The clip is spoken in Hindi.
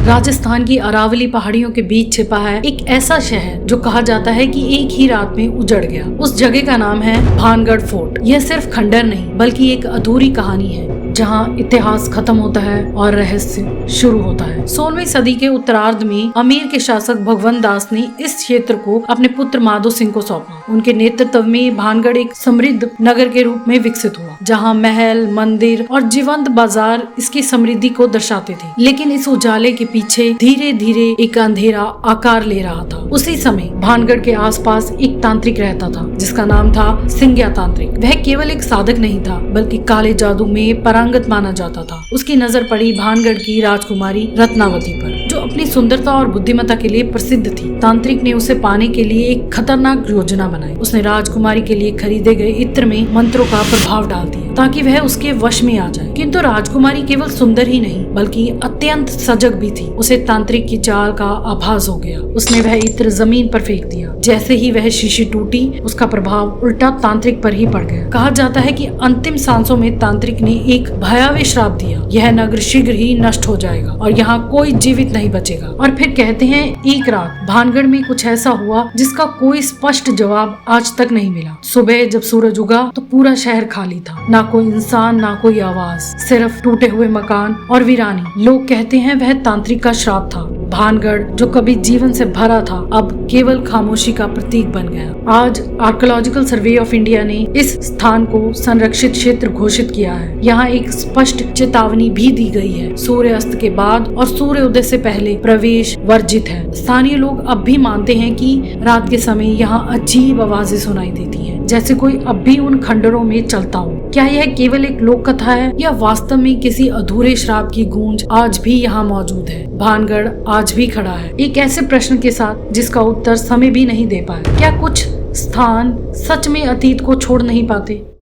राजस्थान की अरावली पहाड़ियों के बीच छिपा है एक ऐसा शहर जो कहा जाता है कि एक ही रात में उजड़ गया। उस जगह का नाम है भानगढ़ फोर्ट। यह सिर्फ खंडर नहीं बल्कि एक अधूरी कहानी है जहाँ इतिहास खत्म होता है और रहस्य शुरू होता है। 16वीं सदी के उत्तरार्ध में अमेर के शासक भगवंत दास ने इस क्षेत्र को अपने पुत्र माधो सिंह को सौंपा। उनके नेतृत्व में भानगढ़ एक समृद्ध नगर के रूप में विकसित हुआ, जहाँ महल, मंदिर और जीवंत बाजार इसकी समृद्धि को दर्शाते थे। लेकिन इस उजाले के पीछे धीरे धीरे एक अंधेरा आकार ले रहा था। उसी समय भानगढ़ के आसपास एक तांत्रिक रहता था जिसका नाम था सिंग्या तांत्रिक। वह केवल एक साधक नहीं था बल्कि काले जादू में पारंगत माना जाता था। उसकी नजर पड़ी भानगढ़ की राजकुमारी रत्नावती पर, जो अपनी सुंदरता और बुद्धिमत्ता के लिए प्रसिद्ध थी। तांत्रिक ने उसे पाने के लिए एक खतरनाक योजना बनाई। उसने राजकुमारी के लिए खरीदे गए इत्र में मंत्रों का प्रभाव डाल दिया ताकि वह उसके वश में आ जाए। किंतु राजकुमारी केवल सुंदर ही नहीं बल्कि अत्यंत सजग भी थी। उसे तांत्रिक की चाल का आभास हो गया। उसने वह इत्र जमीन पर फेंक दिया। जैसे ही वह शीशी टूटी, उसका प्रभाव उल्टा तांत्रिक पर ही पड़ गया। कहा जाता है कि अंतिम सांसों में तांत्रिक ने एक भयावह श्राप दिया, यह नगर शीघ्र ही नष्ट हो जाएगा और यहाँ कोई जीवित नहीं बचेगा। और फिर कहते हैं एक रात भानगढ़ में कुछ ऐसा हुआ जिसका कोई स्पष्ट जवाब आज तक नहीं मिला। सुबह जब सूरज उगा तो पूरा शहर खाली था, ना कोई इंसान, ना कोई आवाज, सिर्फ टूटे हुए मकान और वीरानी। लोग कहते हैं वह तांत्रिक का श्राप था। भानगढ़ जो कभी जीवन से भरा था अब केवल खामोशी का प्रतीक बन गया। आज आर्कियोलॉजिकल सर्वे ऑफ इंडिया ने इस स्थान को संरक्षित क्षेत्र घोषित किया है। यहाँ एक स्पष्ट चेतावनी भी दी गई है, सूर्यास्त के बाद और सूर्योदय से पहले प्रवेश वर्जित है। स्थानीय लोग अब भी मानते हैं कि रात के समय यहाँ अजीब आवाजें सुनाई देती हैं, जैसे कोई अब भी उन खंडरों में चलता हो। क्या यह केवल एक लोक कथा है या वास्तव में किसी अधूरे श्राप की गूंज आज भी यहाँ मौजूद है? भानगढ़ आज भी खड़ा है एक ऐसे प्रश्न के साथ जिसका उत्तर समय भी नहीं दे पाया। क्या कुछ स्थान सच में अतीत को छोड़ नहीं पाते?